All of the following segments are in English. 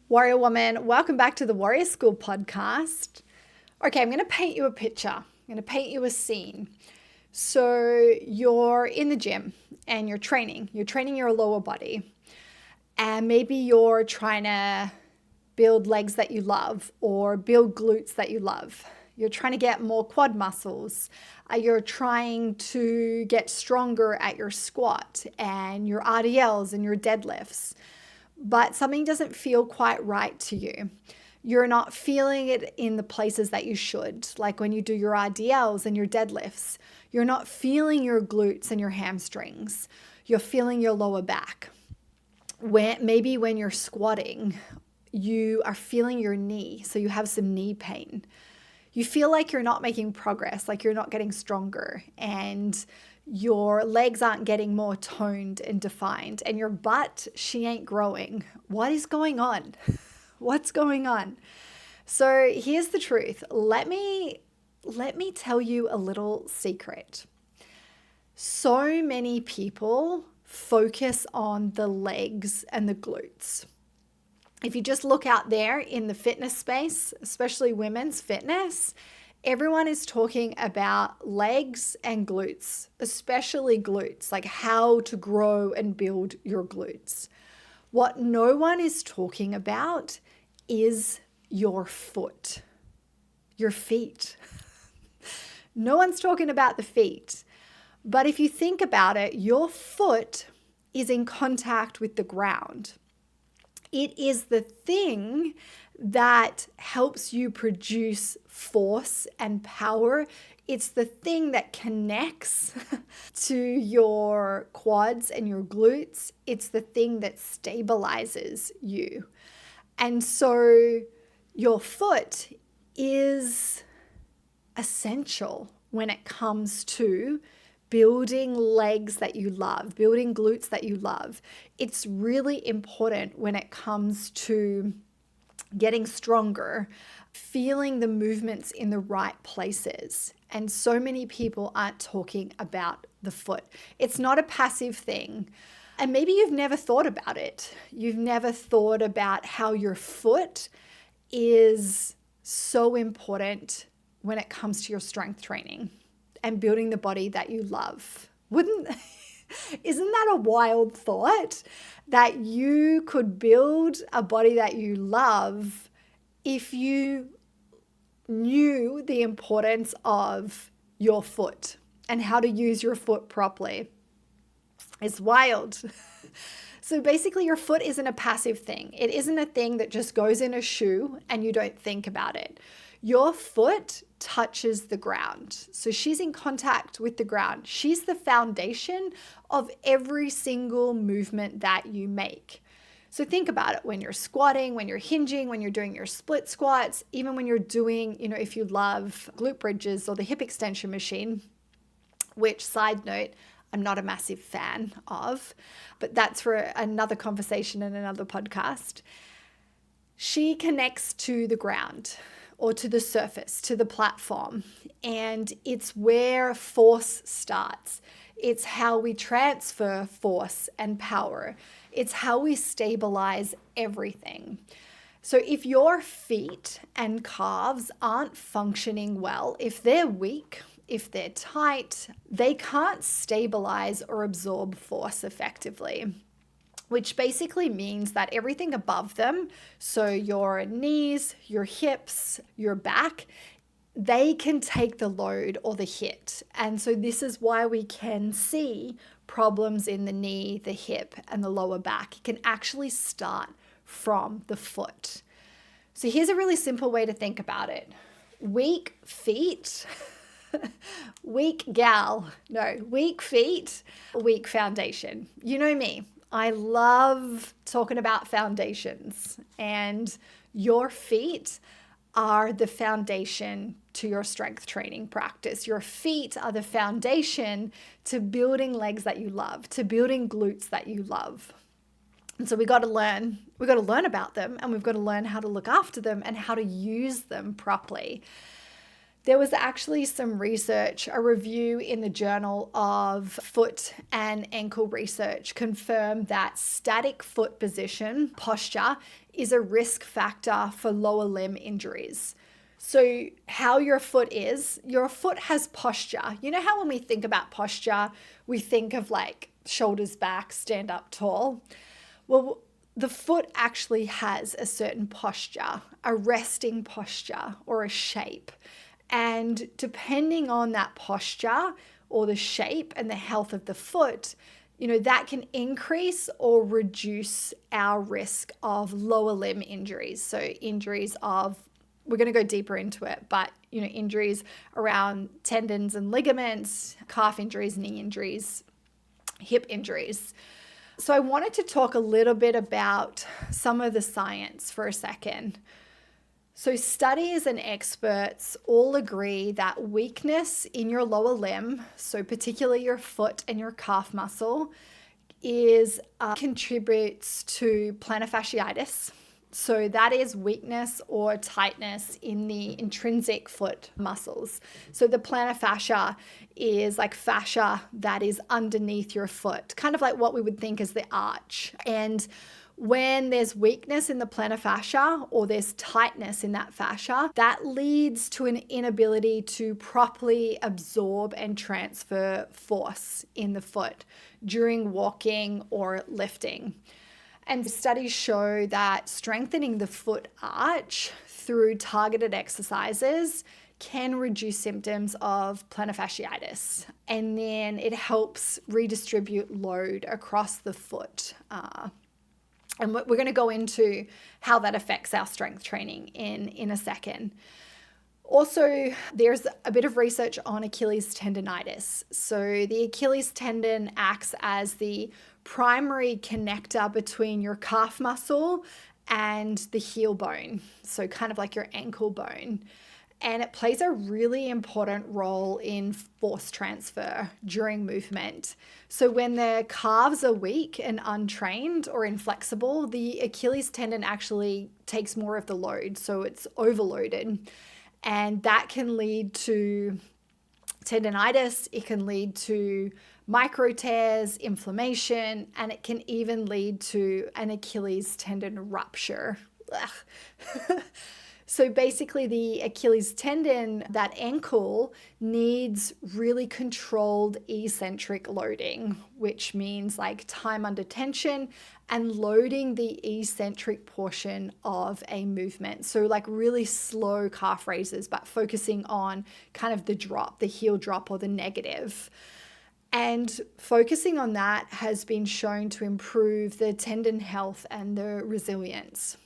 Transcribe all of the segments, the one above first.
Warrior woman, welcome back to the Warrior School podcast. Okay, I'm going to paint you a picture. I'm going to paint you a scene. So you're in the gym and you're training. You're training your lower body. And maybe you're trying to build legs that you love or build glutes that you love. You're trying to get more quad muscles. You're trying to get stronger at your squat and your RDLs and your deadlifts. But something doesn't feel quite right to you. You're not feeling it in the places that you should, like when you do your RDLs and your deadlifts. You're not feeling your glutes and your hamstrings. You're feeling your lower back. Maybe when you're squatting, you are feeling your knee, so you have some knee pain. You feel like you're not making progress, like you're not getting stronger, and your legs aren't getting more toned and defined, and your butt, she ain't growing. What is going on? What's going on? So here's the truth. Let me tell you a little secret. So many people focus on the legs and the glutes. If you just look out there in the fitness space, especially women's fitness, everyone is talking about legs and glutes, especially glutes, like how to grow and build your glutes. What no one is talking about is your foot, your feet. No one's talking about the feet. But if you think about it, your foot is in contact with the ground. It is the thing that helps you produce force and power. It's the thing that connects to your quads and your glutes. It's the thing that stabilizes you. And so your foot is essential when it comes to building legs that you love, building glutes that you love. It's really important when it comes to getting stronger, feeling the movements in the right places. And so many people aren't talking about the foot. It's not a passive thing. And maybe you've never thought about it. You've never thought about how your foot is so important when it comes to your strength training and building the body that you love. Isn't that a wild thought that you could build a body that you love if you knew the importance of your foot and how to use your foot properly? It's wild. So basically your foot isn't a passive thing. It isn't a thing that just goes in a shoe and you don't think about it. Your foot touches the ground. So she's in contact with the ground. She's the foundation of every single movement that you make. So think about it when you're squatting, when you're hinging, when you're doing your split squats, even when you're doing, if you love glute bridges or the hip extension machine, which, side note, I'm not a massive fan of, but that's for another conversation and another podcast. She connects to the ground or to the surface, to the platform, and it's where force starts. It's how we transfer force and power. It's how we stabilize everything. So if your feet and calves aren't functioning well, if they're weak, if they're tight, they can't stabilize or absorb force effectively, which basically means that everything above them, so your knees, your hips, your back, they can take the load or the hit. And so this is why we can see problems in the knee, the hip, and the lower back. It can actually start from the foot. So here's a really simple way to think about it. Weak feet, weak feet, weak foundation. You know me. I love talking about foundations, and your feet are the foundation to your strength training practice. Your feet are the foundation to building legs that you love, to building glutes that you love. And so we got to learn about them, and we've got to learn how to look after them and how to use them properly. There was actually some research, a review in the Journal of Foot and Ankle Research confirmed that static foot position, posture, is a risk factor for lower limb injuries. So how your foot has posture. You know how when we think about posture, we think of like shoulders back, stand up tall? Well, the foot actually has a certain posture, a resting posture or a shape. And depending on that posture or the shape and the health of the foot, that can increase or reduce our risk of lower limb injuries. So injuries of, we're going to go deeper into it, but injuries around tendons and ligaments, calf injuries, knee injuries, hip injuries. So I wanted to talk a little bit about some of the science for a second. So studies and experts all agree that weakness in your lower limb, so particularly your foot and your calf muscle, contributes to plantar fasciitis. So that is weakness or tightness in the intrinsic foot muscles. So the plantar fascia is like fascia that is underneath your foot, kind of like what we would think as the arch. And when there's weakness in the plantar fascia or there's tightness in that fascia, that leads to an inability to properly absorb and transfer force in the foot during walking or lifting. And studies show that strengthening the foot arch through targeted exercises can reduce symptoms of plantar fasciitis. And then it helps redistribute load across the foot. And we're going to go into how that affects our strength training in a second. Also, there's a bit of research on Achilles tendonitis. So the Achilles tendon acts as the primary connector between your calf muscle and the heel bone, so kind of like your ankle bone. And it plays a really important role in force transfer during movement. So when the calves are weak and untrained or inflexible, the Achilles tendon actually takes more of the load, so it's overloaded. And that can lead to tendonitis, it can lead to micro tears, inflammation, and it can even lead to an Achilles tendon rupture. So basically the Achilles tendon, that ankle, needs really controlled eccentric loading, which means like time under tension and loading the eccentric portion of a movement. So like really slow calf raises, but focusing on kind of the drop, the heel drop or the negative. And focusing on that has been shown to improve the tendon health and the resilience.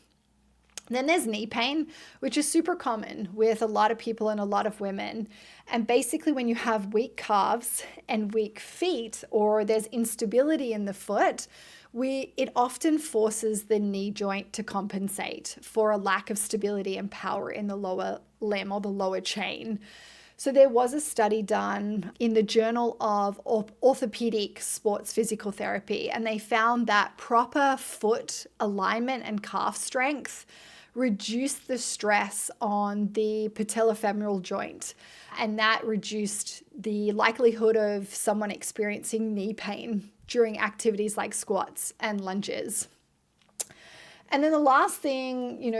Then there's knee pain, which is super common with a lot of people and a lot of women. And basically when you have weak calves and weak feet, or there's instability in the foot, it often forces the knee joint to compensate for a lack of stability and power in the lower limb or the lower chain. So there was a study done in the Journal of Orthopedic Sports Physical Therapy, and they found that proper foot alignment and calf strength reduced the stress on the patellofemoral joint, and that reduced the likelihood of someone experiencing knee pain during activities like squats and lunges. And then the last thing,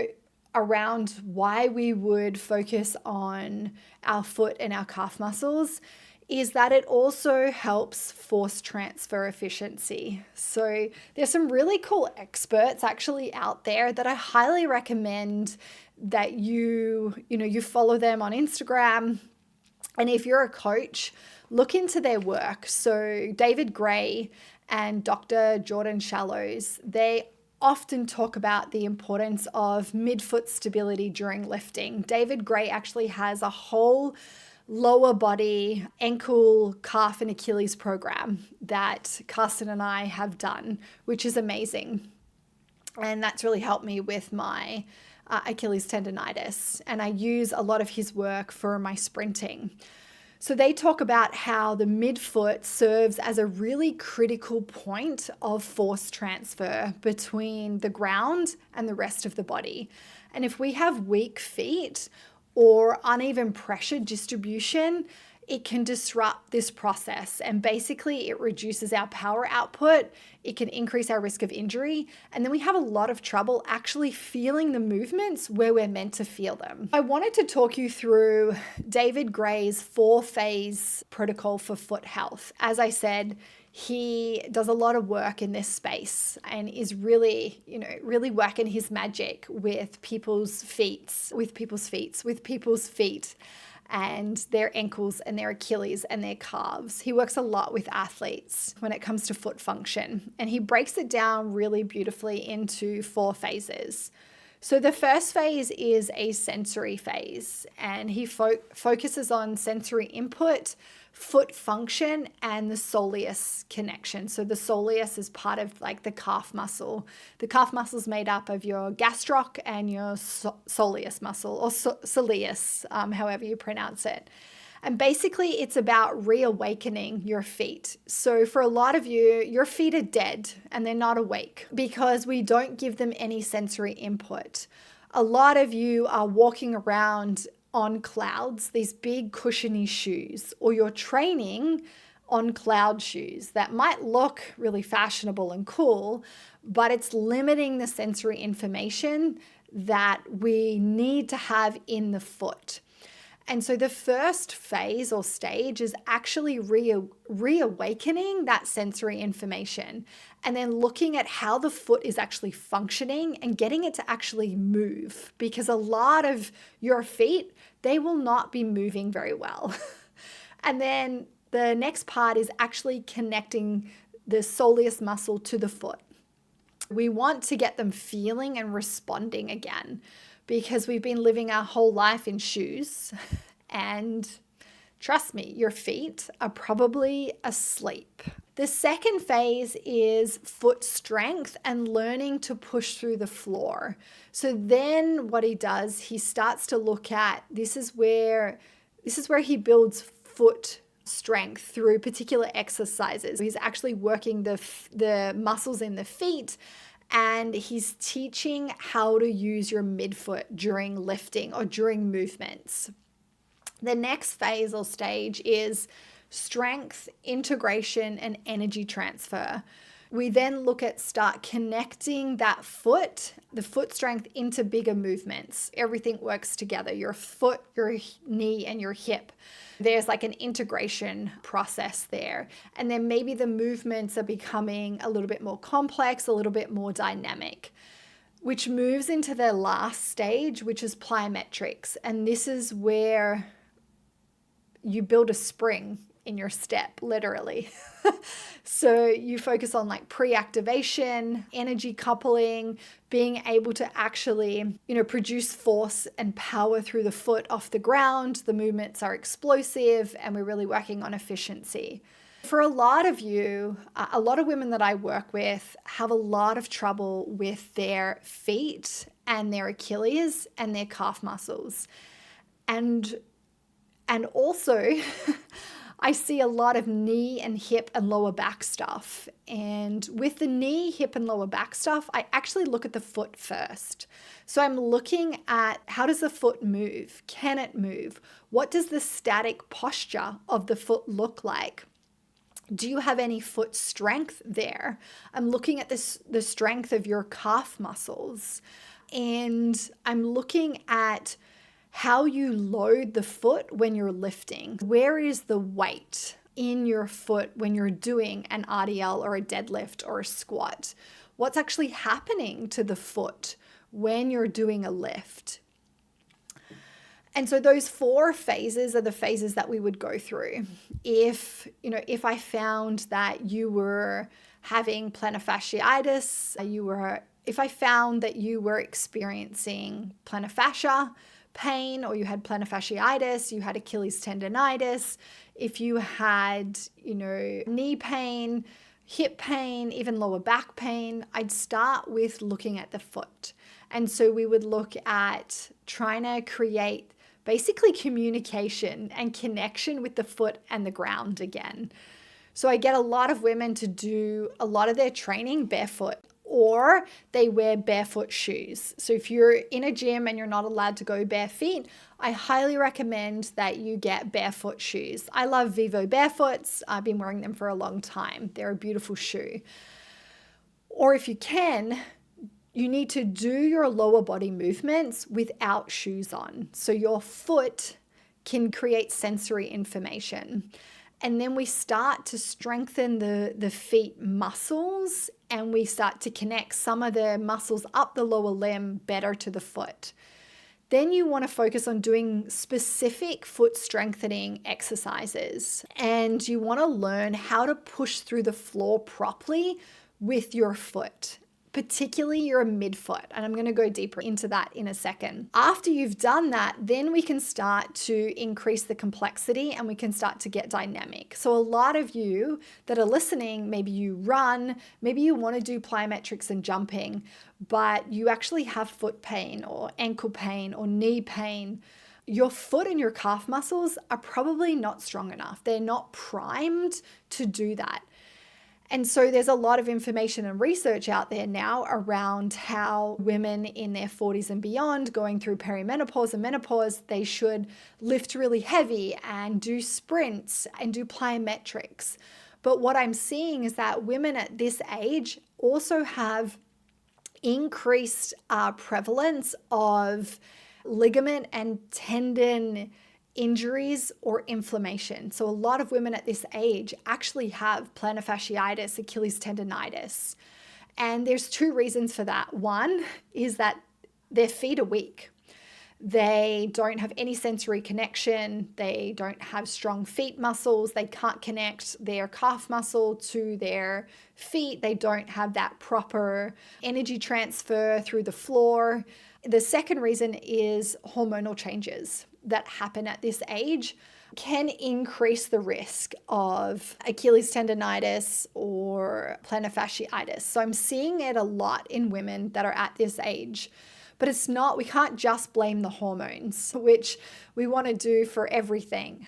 around why we would focus on our foot and our calf muscles is that it also helps force transfer efficiency. So there's some really cool experts actually out there that I highly recommend that you follow them on Instagram. And if you're a coach, look into their work. So David Gray and Dr. Jordan Shallows, they often talk about the importance of midfoot stability during lifting. David Gray actually has a whole lower body, ankle, calf, and Achilles program that Carsten and I have done, which is amazing. And that's really helped me with my Achilles tendonitis. And I use a lot of his work for my sprinting. So they talk about how the midfoot serves as a really critical point of force transfer between the ground and the rest of the body. And if we have weak feet, or uneven pressure distribution, it can disrupt this process. And basically it reduces our power output. It can increase our risk of injury. And then we have a lot of trouble actually feeling the movements where we're meant to feel them. I wanted to talk you through David Gray's 4-phase protocol for foot health. As I said, he does a lot of work in this space and is really, really working his magic with people's feet, and their ankles and their Achilles and their calves. He works a lot with athletes when it comes to foot function, and he breaks it down really beautifully into 4 phases. So the first phase is a sensory phase, and he focuses on sensory input, foot function, and the soleus connection. So the soleus is part of like the calf muscle. The calf muscle is made up of your gastroc and your soleus muscle, or soleus, however you pronounce it. And basically it's about reawakening your feet. So for a lot of you, your feet are dead and they're not awake because we don't give them any sensory input. A lot of you are walking around on clouds, these big cushiony shoes, or you're training on cloud shoes that might look really fashionable and cool, but it's limiting the sensory information that we need to have in the foot. And so the first phase or stage is actually reawakening that sensory information, and then looking at how the foot is actually functioning and getting it to actually move, because a lot of your feet, they will not be moving very well. And then the next part is actually connecting the soleus muscle to the foot. We want to get them feeling and responding again, because we've been living our whole life in shoes, and trust me, your feet are probably asleep. The second phase is foot strength and learning to push through the floor. So then what he does, he starts to look at, this is where he builds foot strength through particular exercises. He's actually working the muscles in the feet, and he's teaching how to use your midfoot during lifting or during movements. The next phase or stage is strength, integration, and energy transfer. We then start connecting that foot, the foot strength, into bigger movements. Everything works together, your foot, your knee, and your hip. There's like an integration process there. And then maybe the movements are becoming a little bit more complex, a little bit more dynamic, which moves into the last stage, which is plyometrics. And this is where you build a spring in your step, literally. So you focus on like pre-activation, energy coupling, being able to actually, produce force and power through the foot off the ground. The movements are explosive, and we're really working on efficiency. For a lot of you, a lot of women that I work with have a lot of trouble with their feet and their Achilles and their calf muscles. And also, I see a lot of knee and hip and lower back stuff. And with the knee, hip, and lower back stuff, I actually look at the foot first. So I'm looking at, how does the foot move? Can it move? What does the static posture of the foot look like? Do you have any foot strength there? I'm looking at the strength of your calf muscles. And I'm looking at how you load the foot when you're lifting. Where is the weight in your foot when you're doing an RDL or a deadlift or a squat? What's actually happening to the foot when you're doing a lift? And so those 4 phases are the phases that we would go through. If I found that you were having plantar fasciitis, if I found that you were experiencing plantar fascia pain, or you had plantar fasciitis, you had Achilles tendonitis, if you had, knee pain, hip pain, even lower back pain, I'd start with looking at the foot. And so we would look at trying to create basically communication and connection with the foot and the ground again. So I get a lot of women to do a lot of their training barefoot, or they wear barefoot shoes. So if you're in a gym and you're not allowed to go bare feet, I highly recommend that you get barefoot shoes. I love Vivo Barefoots. I've been wearing them for a long time. They're a beautiful shoe. Or if you can, you need to do your lower body movements without shoes on. So your foot can create sensory information. And then we start to strengthen the feet muscles, and we start to connect some of the muscles up the lower limb better to the foot. Then you want to focus on doing specific foot strengthening exercises, and you want to learn how to push through the floor properly with your foot, particularly your midfoot. And I'm going to go deeper into that in a second. After you've done that, then we can start to increase the complexity and we can start to get dynamic. So a lot of you that are listening, maybe you run, maybe you want to do plyometrics and jumping, but you actually have foot pain or ankle pain or knee pain. Your foot and your calf muscles are probably not strong enough. They're not primed to do that. And so there's a lot of information and research out there now around how women in their 40s and beyond going through perimenopause and menopause, they should lift really heavy and do sprints and do plyometrics. But what I'm seeing is that women at this age also have increased prevalence of ligament and tendon injuries or inflammation. So a lot of women at this age actually have plantar fasciitis, Achilles tendonitis. And there's two reasons for that. One is that their feet are weak. They don't have any sensory connection. They don't have strong feet muscles. They can't connect their calf muscle to their feet. They don't have that proper energy transfer through the floor. The second reason is hormonal changes that happen at this age can increase the risk of Achilles tendonitis or plantar fasciitis. So I'm seeing it a lot in women that are at this age. But it's not, we can't just blame the hormones, which we want to do for everything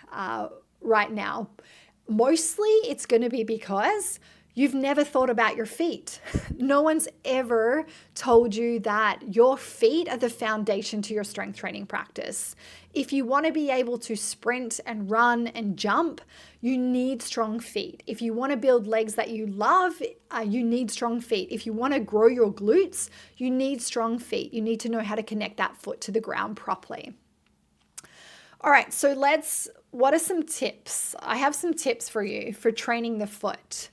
right now. Mostly it's going to be because you've never thought about your feet. No one's ever told you that your feet are the foundation to your strength training practice. If you want to be able to sprint and run and jump, you need strong feet. If you want to build legs that you love, you need strong feet. If you want to grow your glutes, you need strong feet. You need to know how to connect that foot to the ground properly. All right, so what are some tips? I have some tips for you for training the foot.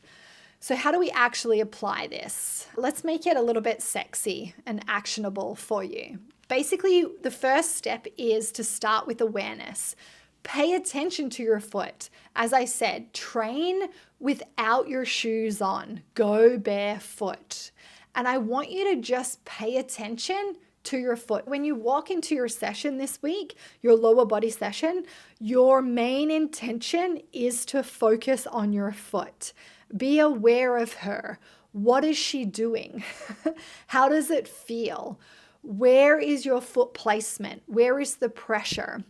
So how do we actually apply this? Let's make it a little bit sexy and actionable for you. Basically, the first step is to start with awareness. Pay attention to your foot. As I said, train without your shoes on. Go barefoot. And I want you to just pay attention to your foot. When you walk into your session this week, your lower body session, your main intention is to focus on your foot. Be aware of her. What is she doing? How does it feel? Where is your foot placement? Where is the pressure?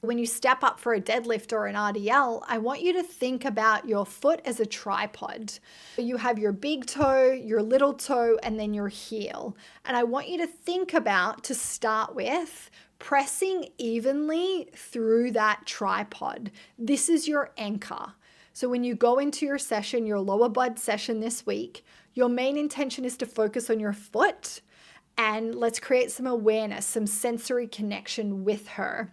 When you step up for a deadlift or an RDL, I want you to think about your foot as a tripod. You have your big toe, your little toe, and then your heel. And I want you to think about, to start with, pressing evenly through that tripod. This is your anchor. So when you go into your session, your lower body session this week, your main intention is to focus on your foot, and let's create some awareness, some sensory connection with her.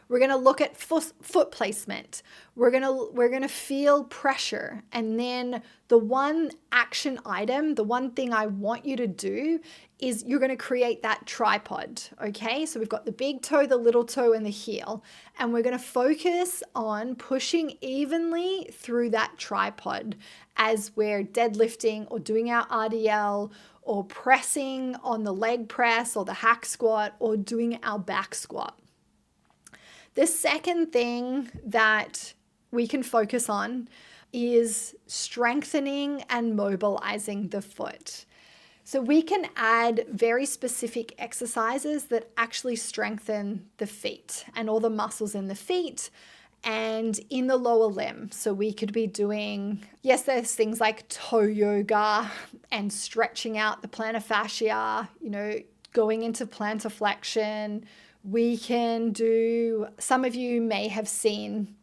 We're going to look at foot placement. We're going to feel pressure. And then the one action item, the one thing I want you to do is you're going to create that tripod, okay? So we've got the big toe, the little toe, and the heel. And we're going to focus on pushing evenly through that tripod as we're deadlifting or doing our RDL or pressing on the leg press or the hack squat or doing our back squat. The second thing that we can focus on is strengthening and mobilizing the foot. So we can add very specific exercises that actually strengthen the feet and all the muscles in the feet and in the lower limb. So we could be doing, yes, there's things like toe yoga and stretching out the plantar fascia, going into plantar flexion. We can do, some of you may have seen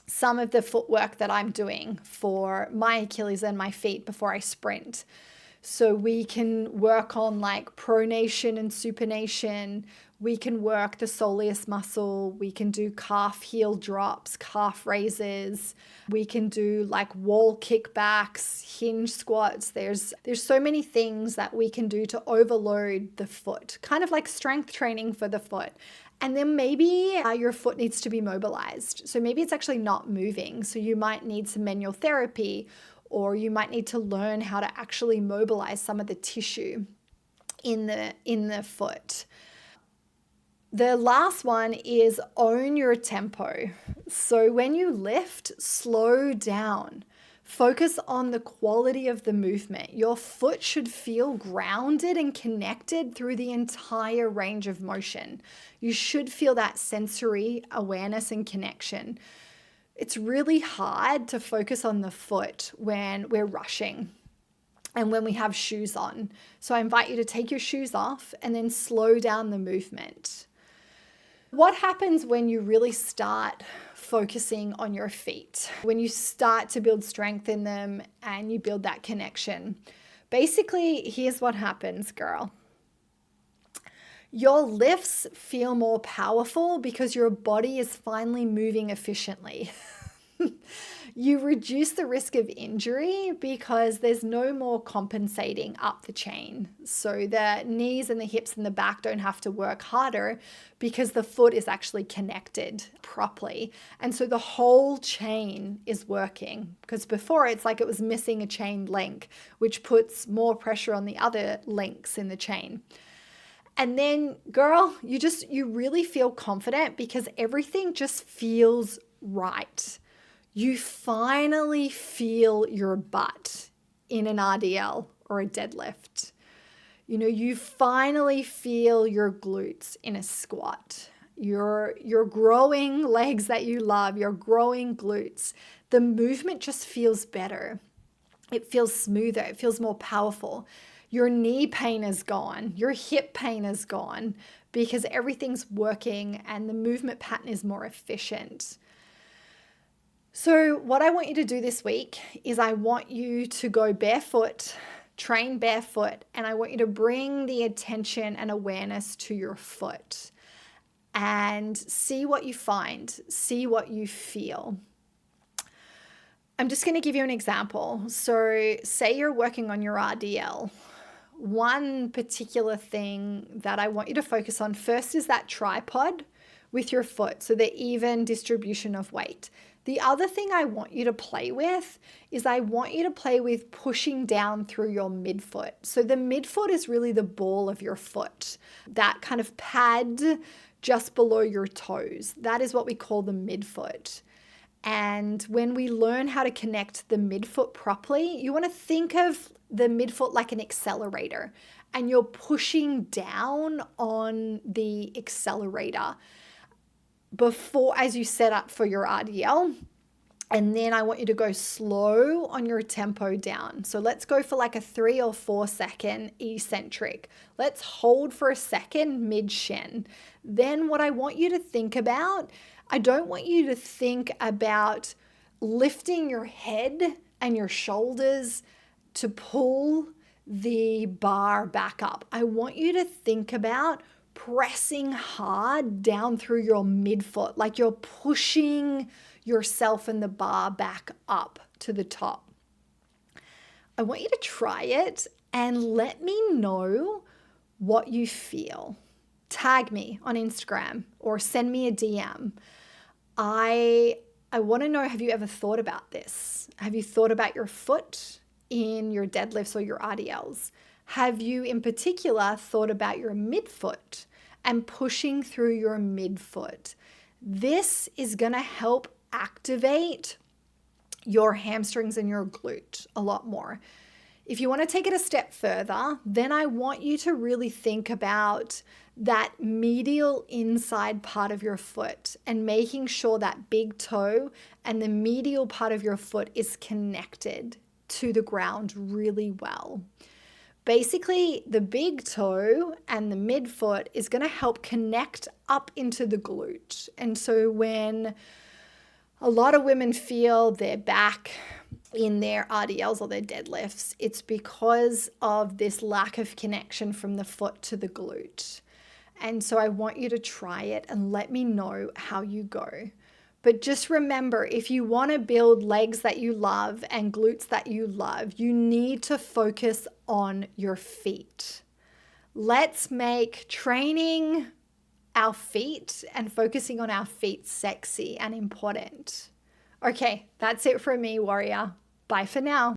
some of the footwork that I'm doing for my Achilles and my feet before I sprint. So we can work on like pronation and supination. We can work the soleus muscle. We can do calf heel drops, calf raises. We can do like wall kickbacks, hinge squats. There's so many things that we can do to overload the foot, kind of like strength training for the foot. And then maybe your foot needs to be mobilized. So maybe it's actually not moving. So you might need some manual therapy, or you might need to learn how to actually mobilize some of the tissue in the foot. The last one is own your tempo. So when you lift, slow down. Focus on the quality of the movement. Your foot should feel grounded and connected through the entire range of motion. You should feel that sensory awareness and connection. It's really hard to focus on the foot when we're rushing and when we have shoes on. So I invite you to take your shoes off and then slow down the movement. What happens when you really start focusing on your feet? When you start to build strength in them and you build that connection? Basically, here's what happens, girl. Your lifts feel more powerful because your body is finally moving efficiently. You reduce the risk of injury because there's no more compensating up the chain. So the knees and the hips and the back don't have to work harder because the foot is actually connected properly. And so the whole chain is working, because before it's like it was missing a chain link, which puts more pressure on the other links in the chain. And then, girl, you really feel confident because everything just feels right. You finally feel your butt in an RDL or a deadlift. You finally feel your glutes in a squat. Your growing legs that you love, your growing glutes. The movement just feels better. It feels smoother. It feels more powerful. Your knee pain is gone. Your hip pain is gone because everything's working and the movement pattern is more efficient. So what I want you to do this week is I want you to go barefoot, train barefoot, and I want you to bring the attention and awareness to your foot and see what you find, see what you feel. I'm just going to give you an example. So say you're working on your RDL. One particular thing that I want you to focus on first is that tripod with your foot, so the even distribution of weight. The other thing I want you to play with is I want you to play with pushing down through your midfoot. So the midfoot is really the ball of your foot, that kind of pad just below your toes. That is what we call the midfoot. And when we learn how to connect the midfoot properly, you want to think of the midfoot like an accelerator, and you're pushing down on the accelerator before, as you set up for your RDL. And then I want you to go slow on your tempo down. So let's go for like a 3 or 4 second eccentric. Let's hold for a second mid shin. Then what I want you to think about, I don't want you to think about lifting your head and your shoulders to pull the bar back up. I want you to think about pressing hard down through your midfoot, like you're pushing yourself and the bar back up to the top. I want you to try it and let me know what you feel. Tag me on Instagram or send me a DM. I want to know, have you ever thought about this? Have you thought about your foot in your deadlifts or your RDLs? Have you in particular thought about your midfoot and pushing through your midfoot? This is going to help activate your hamstrings and your glute a lot more. If you want to take it a step further, then I want you to really think about that medial inside part of your foot and making sure that big toe and the medial part of your foot is connected to the ground really well. Basically, the big toe and the midfoot is going to help connect up into the glute. And so when a lot of women feel their back in their RDLs or their deadlifts, it's because of this lack of connection from the foot to the glute. And so I want you to try it and let me know how you go. But just remember, if you want to build legs that you love and glutes that you love, you need to focus on your feet. Let's make training our feet and focusing on our feet sexy and important. Okay, that's it from me, warrior. Bye for now.